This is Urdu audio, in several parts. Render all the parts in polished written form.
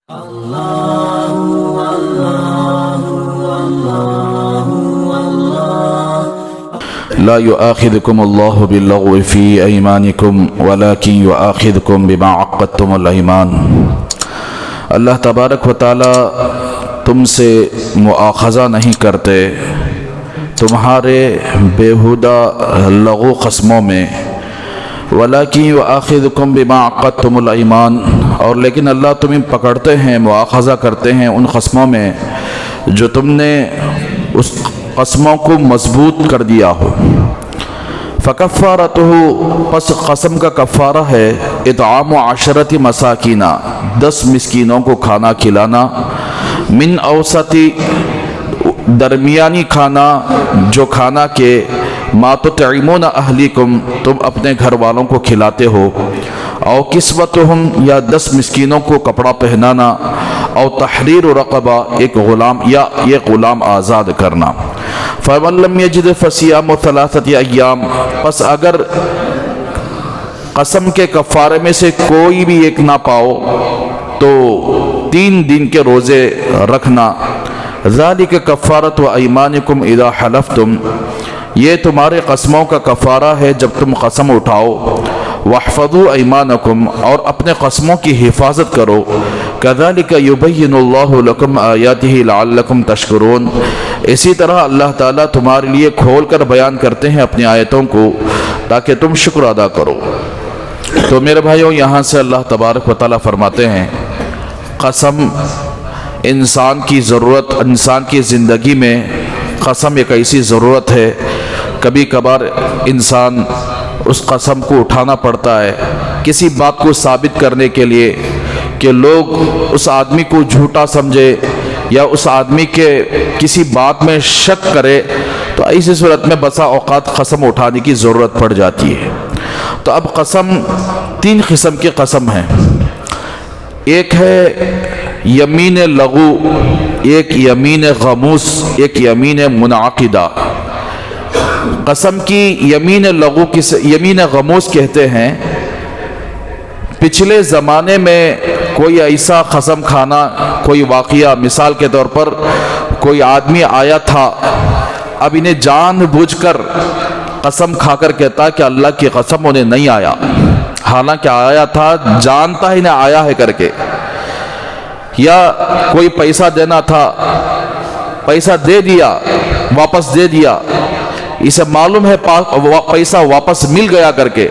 لا يؤاخذكم الله باللغو في أيمانكم ولكن يؤاخذكم بما عقدتم الأيمان۔ اللہ تبارک و تعالی تم سے مؤاخذہ نہیں کرتے تمہارے بیہودہ لغو قسموں میں، وَلَكِنْ يُؤَاخِذُكُمْ بِمَا عَقَدتُّمُ الْأَيْمَانَ، اور لیکن اللہ تمہیں پکڑتے ہیں، مؤاخذہ کرتے ہیں ان قسموں میں جو تم نے اس قسموں کو مضبوط کر دیا ہو۔ فَكَفَّارَتُهُ، پس قسم کا کفارہ ہے اطعام 10 مساکین، 10 مسکینوں کو کھانا کھلانا، من اوسطی، درمیانی کھانا، جو کھانا کہ ما تطعمون اہلیکم، تم اپنے گھر والوں کو کھلاتے ہو، او کسوتہم، یا 10 مسکینوں کو کپڑا پہنانا، او تحریر رقبہ، ایک غلام یا ایک غلام آزاد کرنا۔ فَمَن لَّمْ يَجِدْ فَصِيَامُ 3 ایام، پس اگر قسم کے کفارے میں سے کوئی بھی ایک نہ پاؤ تو 3 دن کے روزے رکھنا۔ ذَلِكَ كَفَّارَةُ أَيْمَانِكُمْ إِذَا حَلَفْتُمْ، یہ تمہارے قسموں کا کفارہ ہے جب تم قسم اٹھاؤ۔ وَاحْفَظُوا أَيْمَانَكُمْ، اور اپنے قسموں کی حفاظت کرو۔ كَذَلِكَ يُبَيِّنُ اللَّهُ لَكُمْ آيَاتِهِ لَعَلَّكُمْ تَشْكُرُونَ، اسی طرح اللہ تعالیٰ تمہارے لیے کھول کر بیان کرتے ہیں اپنی آیتوں کو تاکہ تم شکر ادا کرو۔ تو میرے بھائیوں، یہاں سے اللہ تبارک و تعالیٰ فرماتے ہیں قسم انسان کی ضرورت، انسان کی زندگی میں قسم ایک ایسی ضرورت ہے، کبھی کبھار انسان اس قسم کو اٹھانا پڑتا ہے کسی بات کو ثابت کرنے کے لیے کہ لوگ اس آدمی کو جھوٹا سمجھے یا اس آدمی کے کسی بات میں شک کرے، تو ایسی صورت میں بسا اوقات قسم اٹھانے کی ضرورت پڑ جاتی ہے۔ تو اب قسم 3 قسم کی قسم ہیں، ایک ہے یمین لغو، ایک یمین غموس، ایک یمین منعقدہ۔ قسم کی یمین لغو یمین غموس کہتے ہیں، پچھلے زمانے میں کوئی ایسا قسم کھانا، کوئی واقعہ، مثال کے طور پر کوئی آدمی آیا تھا، اب انہیں جان بوجھ کر قسم کھا کر کہتا کہ اللہ کی قسم انہیں نہیں آیا، حالانکہ آیا تھا، جانتا ہی نہ آیا ہے کر کے۔ یا کوئی پیسہ دینا تھا، پیسہ دے دیا، واپس دے دیا، اسے معلوم ہے پیسہ واپس مل گیا کر کے،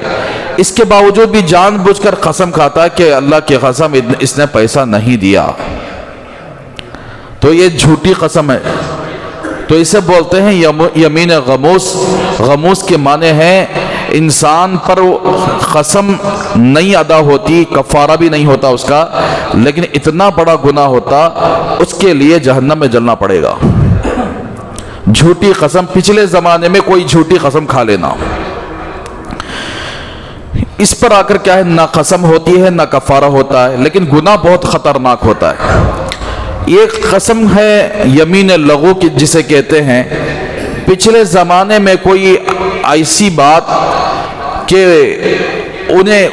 اس کے باوجود بھی جان بوجھ کر قسم کھاتا ہے کہ اللہ کی قسم اس نے پیسہ نہیں دیا، تو یہ جھوٹی قسم ہے۔ تو اسے بولتے ہیں یمین غموس۔ غموس کے معنی ہیں انسان پر قسم نہیں ادا ہوتی، کفارہ بھی نہیں ہوتا اس کا، لیکن اتنا بڑا گناہ ہوتا اس کے لیے جہنم میں جلنا پڑے گا۔ جھوٹی قسم، پچھلے زمانے میں کوئی جھوٹی قسم کھا لینا، اس پر آ کر کیا ہے، نہ قسم ہوتی ہے نہ کفارہ ہوتا ہے، لیکن گناہ بہت خطرناک ہوتا ہے۔ ایک قسم ہے یمین لغو کی، جسے کہتے ہیں پچھلے زمانے میں کوئی ایسی بات کہ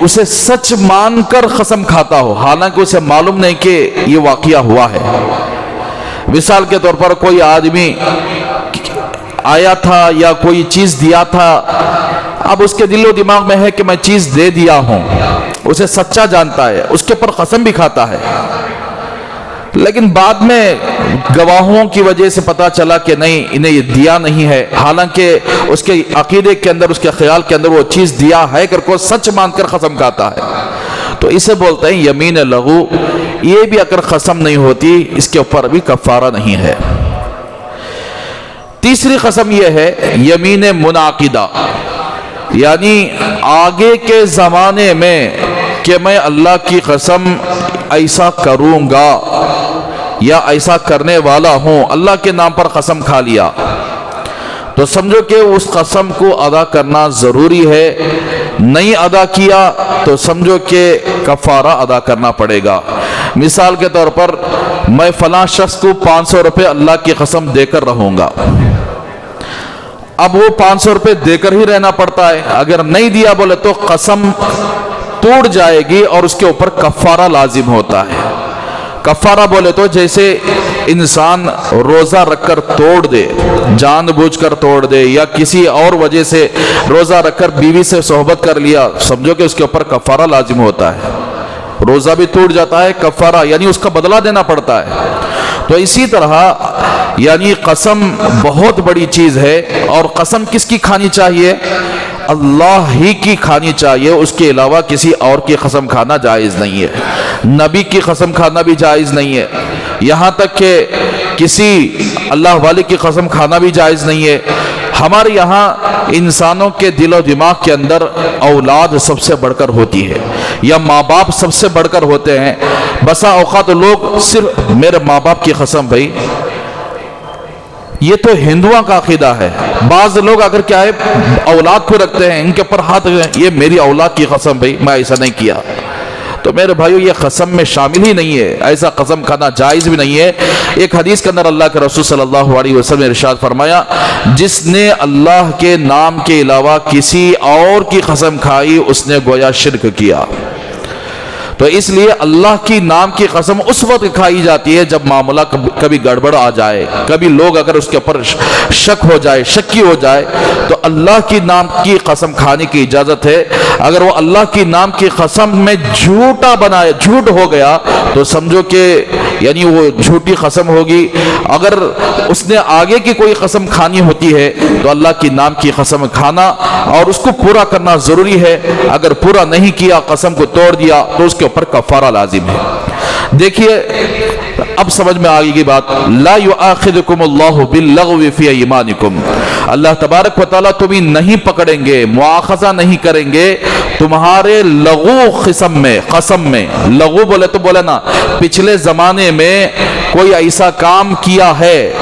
اسے سچ مان کر قسم کھاتا ہو، حالانکہ اسے معلوم نہیں کہ یہ واقعہ ہوا ہے۔ مثال کے طور پر کوئی آدمی آیا تھا یا کوئی چیز دیا تھا، اب اس کے دل و دماغ میں ہے کہ میں چیز دے دیا ہوں، اسے سچا جانتا ہے، اس کے پر قسم بھی کھاتا ہے، لیکن بعد میں گواہوں کی وجہ سے پتا چلا کہ نہیں، انہیں یہ دیا نہیں ہے، حالانکہ اس کے عقیدے کے اندر، اس کے خیال کے اندر وہ چیز دیا ہے کر کو سچ مان کر قسم کھاتا ہے، تو اسے بولتے ہیں یمین لغو۔ یہ بھی اگر قسم نہیں ہوتی، اس کے اوپر بھی کفارہ نہیں ہے۔ تیسری قسم یہ ہے یمین منعقدہ، یعنی آگے کے زمانے میں کہ میں اللہ کی قسم ایسا کروں گا یا ایسا کرنے والا ہوں، اللہ کے نام پر قسم کھا لیا، تو سمجھو کہ اس قسم کو ادا کرنا ضروری ہے، نہیں ادا کیا تو سمجھو کہ کفارہ ادا کرنا پڑے گا۔ مثال کے طور پر میں فلاں شخص کو 500 روپے اللہ کی قسم دے کر رہوں گا، اب وہ 500 روپے دے کر ہی رہنا پڑتا ہے، اگر نہیں دیا بولے تو قسم ٹوٹ جائے گی اور اس کے اوپر کفارہ لازم ہوتا ہے۔ کفارہ بولے تو جیسے انسان روزہ رکھ کر توڑ دے، جان بوجھ کر توڑ دے، یا کسی اور وجہ سے روزہ رکھ کر بیوی سے صحبت کر لیا، سمجھو کہ اس کے اوپر کفارہ لازم ہوتا ہے، روزہ بھی ٹوٹ جاتا ہے، کفارہ یعنی اس کا بدلہ دینا پڑتا ہے۔ تو اسی طرح یعنی قسم بہت بڑی چیز ہے، اور قسم کس کی کھانی چاہیے؟ اللہ ہی کی کھانی چاہیے، اس کے علاوہ کسی اور کی قسم کھانا جائز نہیں ہے، نبی کی قسم کھانا بھی جائز نہیں ہے، یہاں تک کہ کسی اللہ والے کی قسم کھانا بھی جائز نہیں ہے۔ ہمارے یہاں انسانوں کے دل و دماغ کے اندر اولاد سب سے بڑھ کر ہوتی ہے، یا ماں باپ سب سے بڑھ کر ہوتے ہیں۔ بسا اوقات لوگ صرف میرے ماں باپ کی قسم، بھائی یہ تو ہندوؤں کا عقیدہ ہے، بعض لوگ اگر کیا ہے اولاد کو رکھتے ہیں ان کے اوپر ہاتھ، یہ میری اولاد کی قسم، بھائی میں ایسا نہیں کیا۔ تو میرے بھائیو یہ قسم میں شامل ہی نہیں ہے، ایسا قسم کھانا جائز بھی نہیں ہے۔ ایک حدیث کے اندر اللہ کے رسول صلی اللہ علیہ وسلم نے ارشاد فرمایا، جس نے اللہ کے نام کے علاوہ کسی اور کی قسم کھائی اس نے گویا شرک کیا۔ تو اس لیے اللہ کی نام کی قسم اس وقت کھائی جاتی ہے جب معاملہ کبھی گڑبڑ آ جائے، کبھی لوگ اگر اس کے اوپر شک ہو جائے، شکی ہو جائے، تو اللہ کی نام کی قسم کھانے کی اجازت ہے۔ اگر وہ اللہ کی نام کی قسم میں جھوٹا بنائے، جھوٹ ہو گیا، تو سمجھو کہ یعنی وہ جھوٹی قسم ہوگی۔ اگر اس نے آگے کی کوئی قسم کھانی ہوتی ہے تو اللہ کی نام کی قسم کھانا اور اس کو پورا کرنا ضروری ہے۔ اگر پورا نہیں کیا، قسم کو توڑ دیا، تو اس کے اوپر کفارہ لازم ہے۔ دیکھیے اب سمجھ میں آگے کی بات، لا یؤاخذکم اللہ باللغو فی ایمانکم، اللہ تبارک و تعالیٰ تمہیں نہیں پکڑیں گے، مواخذہ نہیں کریں گے تمہارے لغو قسم میں۔ لغو بولے تو بولے نا، پچھلے زمانے میں کوئی ایسا کام کیا ہے،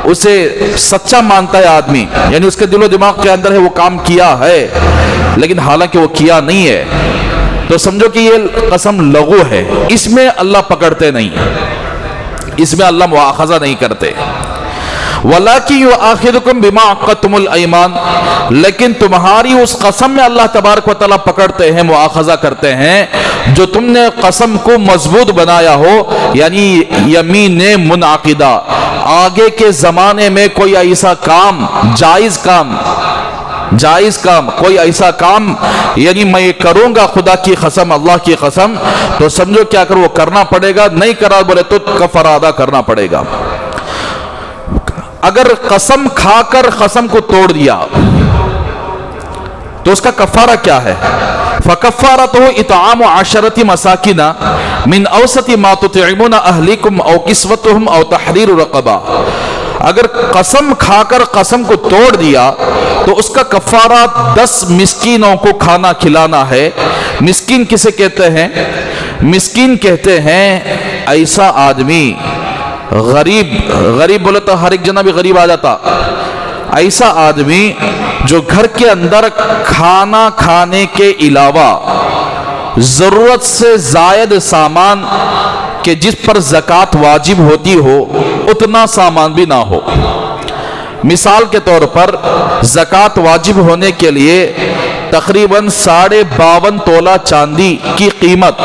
اسے سچا مانتا ہے آدمی، یعنی اس کے دل و دماغ کے اندر ہے وہ کام کیا ہے، لیکن حالانکہ وہ کیا نہیں ہے، تو سمجھو کہ یہ قسم لغو ہے، اس میں اللہ پکڑتے نہیں، اس میں اللہ مواخذہ نہیں کرتے۔ وَلَكِنْ يُؤَاخِذُكُمْ بِمَا عَقَّدْتُمُ الْأَيْمَانَ، لیکن تمہاری اس قسم میں اللہ تبارک و تعالیٰ پکڑتے ہیں، مواخذہ کرتے ہیں جو تم نے قسم کو مضبوط بنایا ہو، یعنی یمین منعقدہ۔ آگے کے زمانے میں کوئی ایسا کام، جائز کام، کوئی ایسا کام یعنی میں یہ کروں گا خدا کی قسم، اللہ کی قسم، تو سمجھو کیا کر وہ کرنا پڑے گا، نہیں کرا بولے تو کفارہ ادا کرنا پڑے گا۔ اگر قسم کھا کر قسم کو توڑ دیا تو اس کا کفارہ کیا ہے؟ فَكَفَّارَتُهُ إِطْعَامُ عَشَرَةِ مَسَاكِنَ مِنْ أَوْسَطِ مَا تُطْعِمُونَ أَهْلِكُمْ أَوْ كِسْوَتُهُمْ أَوْ تَحْرِيرُ رَقَبَةٍ، اگر قسم کھا کر قسم کو توڑ دیا تو اس کا کفارہ 10 مسکینوں کو کھانا کھلانا ہے۔ مسکین کسے کہتے ہیں؟ مسکین کہتے ہیں ایسا آدمی، غریب بولے تو ہر ایک جنا بھی غریب آ جاتا، ایسا آدمی جو گھر کے اندر کھانا کھانے کے علاوہ ضرورت سے زائد سامان کہ جس پر زکوٰۃ واجب ہوتی ہو اتنا سامان بھی نہ ہو۔ مثال کے طور پر زکوٰۃ واجب ہونے کے لیے تقریباً 52.5 تولہ چاندی کی قیمت،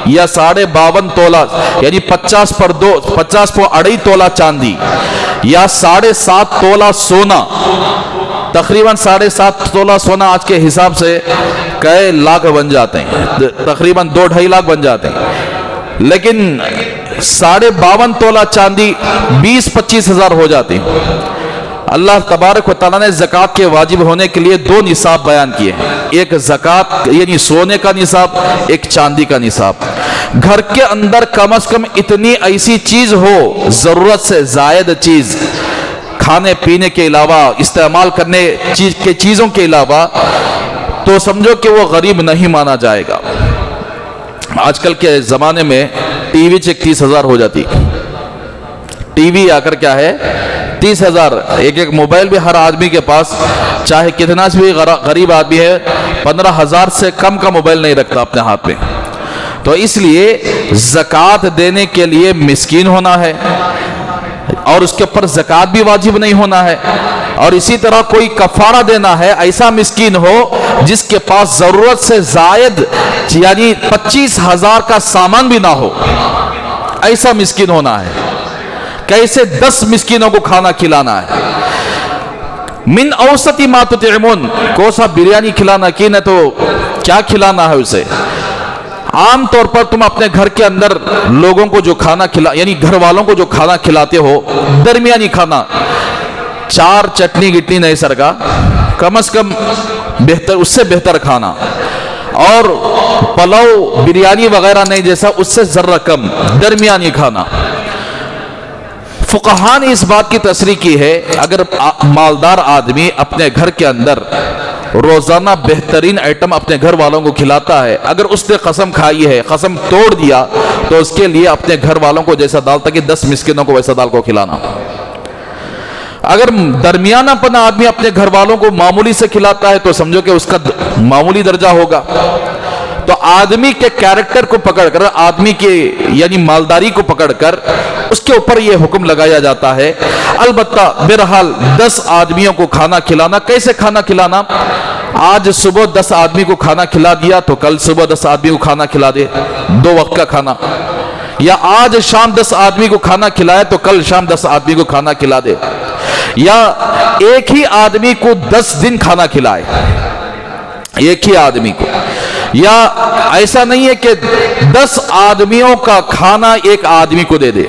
یا 52.5 تولہ یعنی 50 پر 2.5 تولہ چاندی، یا 7.5 تولہ سونا، تقریباً 7.5 تولہ سونا آج کے حساب سے کئی لاکھ بن جاتے ہیں، تقریباً 2-2.5 لاکھ بن جاتے ہیں، لیکن 52.5 تولہ چاندی 20-25 ہزار ہو جاتی۔ اللہ تبارک و تعالیٰ نے زکوٰۃ کے واجب ہونے کے لیے 2 نصاب بیان کیے ہیں، ایک زکوٰۃ یعنی سونے کا نصاب، ایک چاندی کا نصاب۔ گھر کے اندر کم از کم اتنی ایسی چیز ہو، ضرورت سے زائد چیز، کھانے پینے کے علاوہ، استعمال کرنے کے چیزوں کے علاوہ، تو سمجھو کہ وہ غریب نہیں مانا جائے گا۔ آج کل کے زمانے میں ٹی وی چیک 30,000 ہو جاتی، ٹی وی آ کر کیا ہے 30,000، ایک موبائل بھی ہر آدمی کے پاس، چاہے کتنا بھی غریب آدمی ہے 15,000 سے کم کا موبائل نہیں رکھتا اپنے ہاتھ میں۔ تو اس لیے زکوٰۃ دینے کے لیے مسکین ہونا ہے، اور اس کے اوپر زکوٰۃ بھی واجب نہیں ہونا ہے، اور اسی طرح کوئی کفارہ دینا ہے، ایسا مسکین ہو جس کے پاس ضرورت سے زائد یعنی 25,000 کا سامان بھی نہ ہو، ایسا مسکین ہونا ہے، کیسے 10 مسکینوں کو کھانا کھلانا ہے۔ من اوسطی ما تطعمون، کوسا بریانی کھلانا کی نہ تو کیا کھلانا ہے اسے۔ عام طور پر تم اپنے گھر کے اندر لوگوں کو جو کھانا یعنی گھر والوں کو جو کھانا کھلاتے ہو، درمیانی کھانا، 4 چٹنی گٹنی نہیں سر کا، کم از کم بہتر، اس سے بہتر کھانا، اور پلاؤ بریانی وغیرہ نہیں جیسا، اس سے ذرہ کم درمیانی کھانا۔ فقہاء نے اس بات کی تصریح کی ہے، اگر مالدار آدمی اپنے گھر کے اندر روزانہ بہترین آئٹم اپنے گھر والوں کو کھلاتا ہے، اگر اس نے قسم کھائی ہے، قسم توڑ دیا، تو اس کے لیے اپنے گھر والوں کو جیسا دال تاکہ 10 مسکینوں کو ویسا دال کو کھلانا۔ اگر درمیانہ پنا آدمی اپنے گھر والوں کو معمولی سے کھلاتا ہے تو سمجھو کہ اس کا معمولی درجہ ہوگا۔ تو آدمی کے کیریکٹر کو پکڑ کر، آدمی کے یعنی مالداری کو پکڑ کر اس کے اوپر یہ حکم لگایا جاتا ہے۔ البتہ بہرحال 10 آدمیوں کو کھانا کھلانا، کیسے کھانا کھلانا؟ آج صبح 10 آدمی کو کھانا کھلا دیا تو کل صبح 10 آدمی کو کھانا کھلا دے، 2 وقت کا کھانا، یا آج شام 10 آدمی کو کھانا کھلائے تو کل شام 10 آدمی کو کھانا کھلا دے، یا ایک ہی آدمی کو 10 دن کھانا کھلائے، ایک ہی آدمی کو، یا ایسا نہیں ہے کہ 10 آدمیوں کا کھانا ایک آدمی کو دے دے،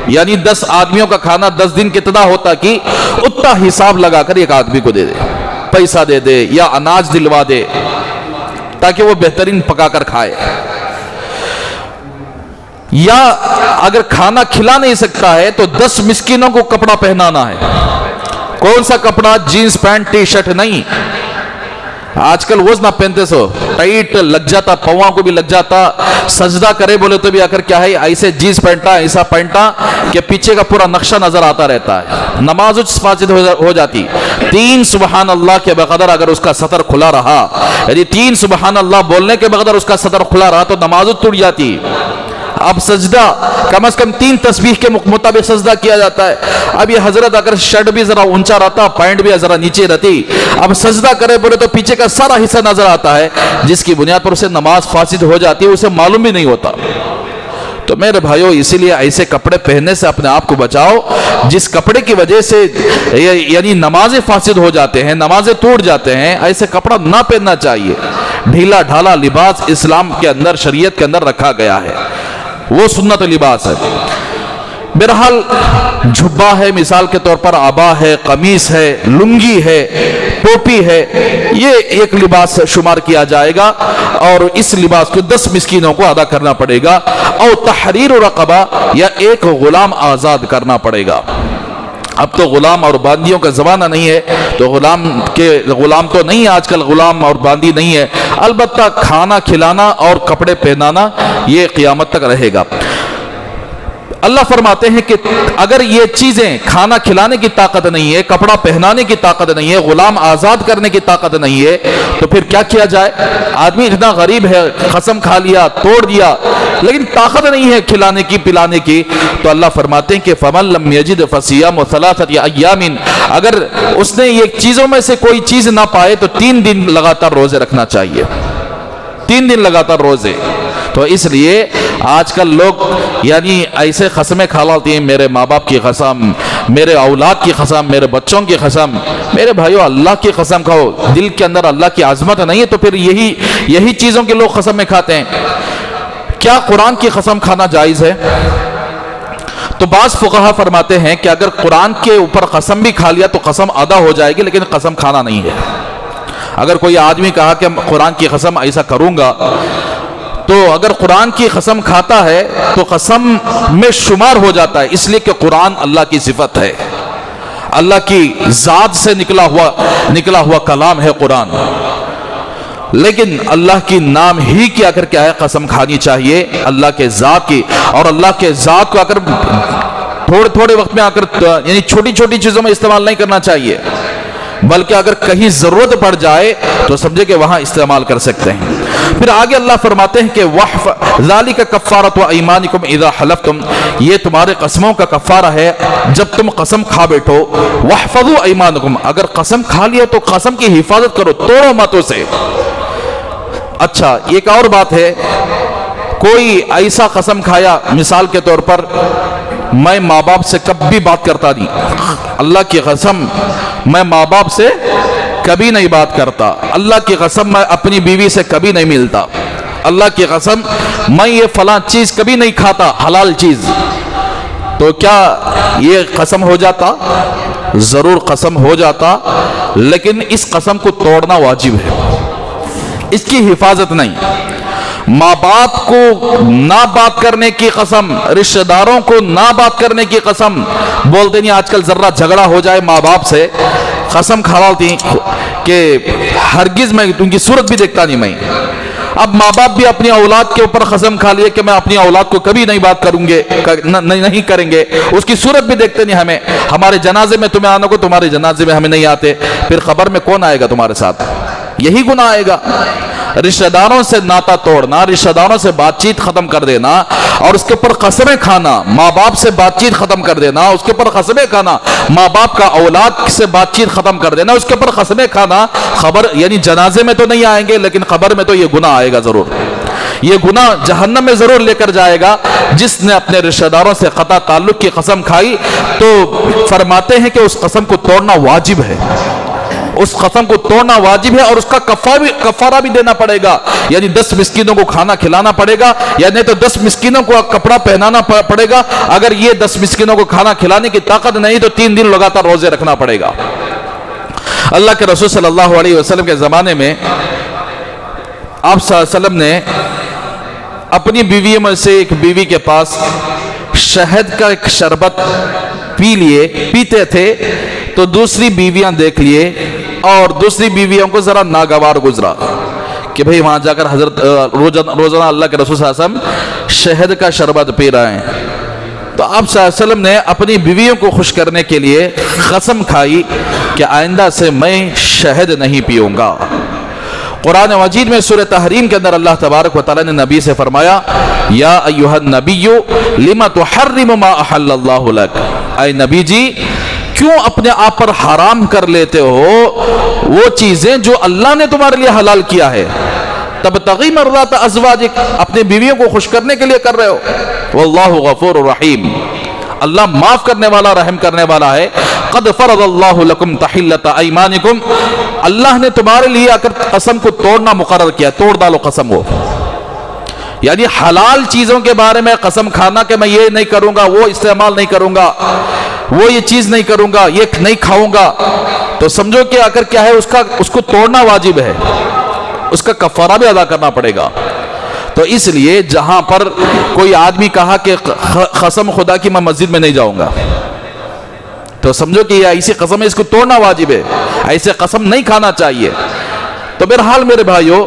یعنی 10 آدمیوں کا کھانا 10 دن کتنا ہوتا کہ اتنا حساب لگا کر ایک آدمی کو دے دے، پیسہ دے دے یا اناج دلوا دے تاکہ وہ بہترین پکا کر کھائے۔ یا اگر کھانا کھلا نہیں سکتا ہے تو 10 مسکینوں کو کپڑا پہنانا ہے۔ کون سا کپڑا؟ جینز پینٹ ٹی شرٹ نہیں، آج کل وہ نہ پہنتے سو، ٹائٹ لگ جاتا، پاؤں کو بھی لگ جاتا، سجدہ کرے بولے تو بھی آخر کیا ہے، ایسے جینز پہنتا، ایسا پہنتا کہ پیچھے کا پورا نقشہ نظر آتا رہتا ہے، نماز فاسد ہو جاتی۔ 3 سبحان اللہ کے بغیر اگر اس کا سطر کھلا رہا، یعنی 3 سبحان اللہ بولنے کے بغیر اس کا سطر کھلا رہا تو نماز ٹوٹ جاتی۔ اب سجدہ کم از کم 3 تسبیح کے مطابق سجدہ کیا جاتا ہے۔ اب یہ حضرت اگر شرٹ بھی ذرا اونچا رہتا، پینٹ بھی ذرا نیچے رہتی، اب سجدہ کرے بولے تو پیچھے کا سارا حصہ نظر آتا ہے، جس کی بنیاد پر اسے نماز فاسد ہو جاتی ہے، اسے معلوم بھی نہیں ہوتا۔ تو میرے بھائیو، اسی لیے ایسے کپڑے پہننے سے اپنے آپ کو بچاؤ جس کپڑے کی وجہ سے یعنی نمازیں فاسد ہو جاتے ہیں، نمازیں ٹوٹ جاتے ہیں، ایسے کپڑا نہ پہننا چاہیے۔ ڈھیلا ڈھالا لباس اسلام کے اندر، شریعت کے اندر رکھا گیا ہے، وہ سنت لباس ہے۔ بہرحال جھبا ہے، مثال کے طور پر عبا ہے، قمیص ہے، لنگی ہے، ٹوپی ہے، یہ ایک لباس شمار کیا جائے گا، اور اس لباس کو 10 مسکینوں کو ادا کرنا پڑے گا، اور تحریر رقبہ، یا ایک غلام آزاد کرنا پڑے گا۔ اب تو غلام اور باندیوں کا زمانہ نہیں ہے، تو غلام تو نہیں، آج کل غلام اور باندی نہیں ہے، البتہ کھانا کھلانا اور کپڑے پہنانا یہ قیامت تک رہے گا۔ اللہ فرماتے ہیں کہ اگر یہ چیزیں، کھانا کھلانے کی طاقت نہیں ہے، کپڑا پہنانے کی طاقت نہیں ہے، غلام آزاد کرنے کی طاقت نہیں ہے، تو پھر کیا کیا جائے؟ آدمی اتنا غریب ہے، قسم کھا لیا، توڑ دیا، لیکن طاقت نہیں ہے کھلانے کی، پلانے کی، تو اللہ فرماتے ہیں کہ فَمَن لَمْ يَجِدْ فَصِيَامُ ثَلَاثَةِ أَيَّامٍ، اگر اس نے یہ چیزوں میں سے کوئی چیز نہ پائے تو 3 دن لگاتار روزے رکھنا چاہیے، 3 دن لگاتار روزے۔ تو اس لیے آج کل لوگ یعنی ایسے قسمیں کھا لاتے ہیں، میرے ماں باپ کی قسم، میرے اولاد کی قسم، میرے بچوں کی قسم۔ میرے بھائیو، اللہ کی قسم کھاؤ، دل کے اندر اللہ کی عظمت نہیں ہے تو پھر یہی چیزوں کے لوگ قسم میں کھاتے ہیں۔ کیا قرآن کی قسم کھانا جائز ہے؟ تو بعض فقہا فرماتے ہیں کہ اگر قرآن کے اوپر قسم بھی کھا لیا تو قسم ادا ہو جائے گی، لیکن قسم کھانا نہیں ہے۔ اگر کوئی آدمی کہا کہ قرآن کی قسم ایسا کروں گا، تو اگر قرآن کی قسم کھاتا ہے تو قسم میں شمار ہو جاتا ہے، اس لیے کہ قرآن اللہ کی صفت ہے، اللہ کی ذات سے نکلا ہوا کلام ہے قرآن، لیکن اللہ کی نام ہی کی اگر کیا ہے قسم کھانی چاہیے، اللہ کے ذات کی، اور اللہ کے ذات کو اگر تھوڑے وقت میں یعنی چھوٹی چھوٹی چیزوں میں استعمال نہیں کرنا چاہیے، بلکہ اگر کہیں ضرورت پڑ جائے تو سمجھے کہ وہاں استعمال کر سکتے ہیں۔ پھر آگے اللہ فرماتے ہیں کہ ذَلِكَ كَفَّارَةُ أَيْمَانِكُمْ إِذَا حَلَفْتُمْ، یہ تمہارے قسموں کا کفارہ ہے جب تم قسم کھا بیٹھو۔ وَاحْفَظُوا أَيْمَانَكُمْ، اگر قسم کھا لیا تو قسم کی حفاظت کرو، توڑو مت اسے۔ اچھا، ایک اور بات ہے کوئی ایسا قسم کھایا مثال کے طور پر میں ماں باپ سے کبھی بات کرتا نہیں، اللہ کی قسم میں ماں باپ سے کبھی نہیں بات کرتا، اللہ کی قسم میں اپنی بیوی سے کبھی نہیں ملتا، اللہ کی قسم میں یہ فلاں چیز کبھی نہیں کھاتا حلال چیز، تو کیا یہ قسم ہو جاتا؟ ضرور قسم ہو جاتا، لیکن اس قسم کو توڑنا واجب ہے، اس کی حفاظت نہیں۔ ماں باپ کو نہ بات کرنے کی قسم، رشتہ داروں کو نہ بات کرنے کی قسم، بولتے نہیں آج کل ذرا جھگڑا ہو جائے ماں باپ سے قسم کھا ڈالتی کہ ہرگز میں ان کی صورت بھی دیکھتا نہیں میں۔ اب ماں باپ بھی اپنی اولاد کے اوپر قسم کھا لیے کہ میں اپنی اولاد کو کبھی نہیں بات کروں گے، نہیں کریں گے، اس کی صورت بھی دیکھتے نہیں ہمیں، ہمارے جنازے میں تمہیں آنا کو، تمہارے جنازے میں ہمیں نہیں آتے، پھر قبر میں کون آئے گا تمہارے ساتھ؟ یہی گناہ آئے گا۔ رشتہ داروں سے ناتا توڑنا، رشتہ داروں سے بات چیت ختم کر دینا اور اس کے اوپر قسمیں کھانا، ماں باپ سے بات چیت ختم کر دینا، اس کے اوپر قسمیں کھانا، ماں باپ کا اولاد سے بات چیت ختم کر دینا، اس کے اوپر قسمیں کھانا، خبر یعنی جنازے میں تو نہیں آئیں گے لیکن قبر میں تو یہ گناہ آئے گا ضرور، یہ گناہ جہنم میں ضرور لے کر جائے گا۔ جس نے اپنے رشتہ داروں سے قطع تعلق کی قسم کھائی تو فرماتے ہیں کہ اس قسم کو توڑنا واجب ہے، اس قسم کو توڑنا واجب ہے، اور اس کا کفارہ بھی دینا پڑے گا، یعنی 10 مسکینوں کو کھانا کھلانا پڑے گا، یا نہیں تو 10 مسکینوں کو کپڑا پہنانا پڑے گا، اگر یہ 10 مسکینوں کو کھانا کھلانے کی طاقت نہیں تو 3 دن لگاتار روزے رکھنا پڑے گا۔ اللہ کے رسول صلی اللہ علیہ وسلم کے زمانے میں آپ صلی اللہ علیہ وسلم نے اپنی بیویوں میں سے ایک بیوی کے پاس شہد کا ایک شربت پیتے تھے تو دوسری بیویاں دیکھ لیے اور دوسری بیویوں کو ذرا ناگوار گزرا کہ بھئی وہاں جا کر حضرت روزانہ اللہ کے رسول صلی اللہ علیہ وسلم شہد کا شربت پی رہے ہیں، تو آپ صلی اللہ علیہ وسلم نے اپنی بیویوں کو خوش کرنے کے لیے قسم کھائی کہ آئندہ سے میں شہد نہیں پیوں گا۔ قرآن مجید میں سورہ تحریم کے اندر اللہ تبارک و تعالیٰ نے نبی سے فرمایا یا ایھا النبی لما تحرم ما احل اللہ لک، اے نبی جی کیوں اپنے آپ پر حرام کر لیتے ہو وہ چیزیں جو اللہ نے تمہارے لیے حلال کیا ہے، تبتغی مرضات ازواجک، اپنے بیویوں کو خوش کرنے کے لیے کر رہے ہو، واللہ غفور رحیم، اللہ معاف کرنے والا رحم کرنے والا ہے۔ قد فرض اللہ لکم تحلۃ ایمانکم، اللہ نے تمہارے لیے اگر قسم کو توڑنا مقرر کیا، توڑ ڈالو قسم وہ، یعنی حلال چیزوں کے بارے میں قسم کھانا کہ میں یہ نہیں کروں گا، وہ استعمال نہیں کروں گا، وہ یہ چیز نہیں کروں گا، یہ نہیں کھاؤں گا، تو سمجھو کہ اگر کیا ہے اس کو توڑنا واجب ہے، اس کا کفارہ بھی ادا کرنا پڑے گا۔ تو اس لیے جہاں پر کوئی آدمی کہا کہ قسم خدا کی میں مسجد میں نہیں جاؤں گا، تو سمجھو کہ یہ ایسی قسم ہے، اس کو توڑنا واجب ہے، ایسے قسم نہیں کھانا چاہیے۔ تو بہرحال میرے بھائیو،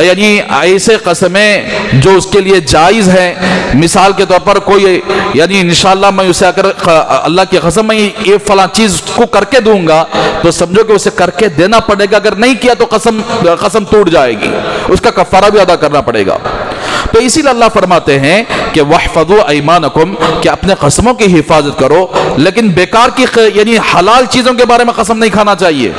یعنی ایسے قسمیں جو اس کے لیے جائز ہیں، مثال کے طور پر کوئی یعنی انشاءاللہ میں اسے اگر اللہ کی قسم میں یہ فلاں چیز کو کر کے دوں گا تو سمجھو کہ اسے کر کے دینا پڑے گا، اگر نہیں کیا تو قسم ٹوٹ جائے گی، اس کا کفارہ بھی ادا کرنا پڑے گا۔ تو اسی لیے اللہ فرماتے ہیں کہ وَاحْفَظُوا أَيْمَانَكُمْ، کہ اپنے قسموں کی حفاظت کرو، لیکن بیکار کی یعنی حلال چیزوں کے بارے میں قسم نہیں کھانا چاہیے۔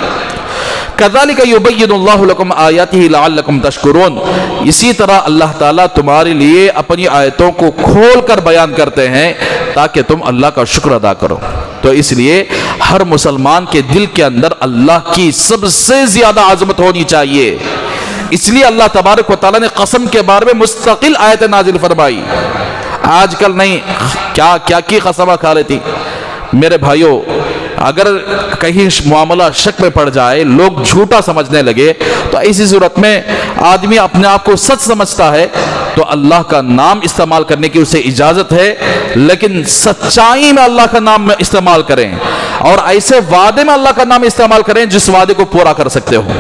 كَذَلِكَ يُبَيِّنُ اللَّهُ لَكُمْ آيَاتِهِ لَعَلَّكُمْ تَشْكُرُونَ، اسی طرح اللہ تعالیٰ تمہارے لیے اپنی آیتوں کو کھول کر بیان کرتے ہیں تاکہ تم اللہ کا شکر ادا کرو۔ تو اس لیے ہر مسلمان کے دل کے اندر اللہ کی سب سے زیادہ عظمت ہونی چاہیے، اس لیے اللہ تبارک و تعالیٰ نے قسم کے بارے میں مستقل آیت نازل فرمائی۔ آج کل نہیں کیا کی قسمہ کھا لیتی میرے بھائیوں، اگر کہیں معاملہ شک میں پڑ جائے، لوگ جھوٹا سمجھنے لگے، تو ایسی صورت میں آدمی اپنے آپ کو سچ سمجھتا ہے تو اللہ کا نام استعمال کرنے کی اسے اجازت ہے، لیکن سچائی میں اللہ کا نام استعمال کریں، اور ایسے وعدے میں اللہ کا نام استعمال کریں جس وعدے کو پورا کر سکتے ہو،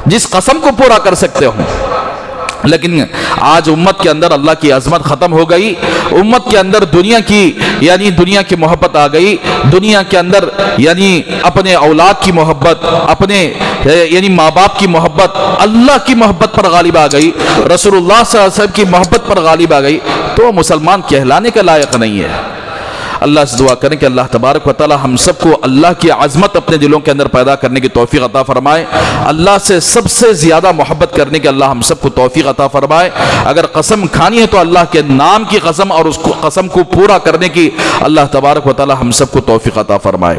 جس قسم کو پورا کر سکتے ہو۔ لیکن آج امت کے اندر اللہ کی عظمت ختم ہو گئی، امت کے اندر دنیا کی محبت آ گئی، دنیا کے اندر یعنی اپنے اولاد کی محبت، اپنے یعنی ماں باپ کی محبت، اللہ کی محبت پر غالب آ گئی، رسول اللہ صلی اللہ علیہ وسلم کی محبت پر غالب آ گئی، تو مسلمان کہلانے کے لائق نہیں ہے۔ اللہ سے دعا کریں کہ اللہ تبارک و تعالی ہم سب کو اللہ کی عظمت اپنے دلوں کے اندر پیدا کرنے کی توفیق عطا فرمائے، اللہ سے سب سے زیادہ محبت کرنے کی اللہ ہم سب کو توفیق عطا فرمائے۔ اگر قسم کھانی ہے تو اللہ کے نام کی قسم اور اس قسم کو پورا کرنے کی اللہ تبارک و تعالی ہم سب کو توفیق عطا فرمائے۔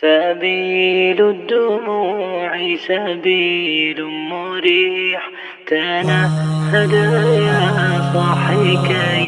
سبيل الدموع سبيل مريح تنهد يا صاحي كي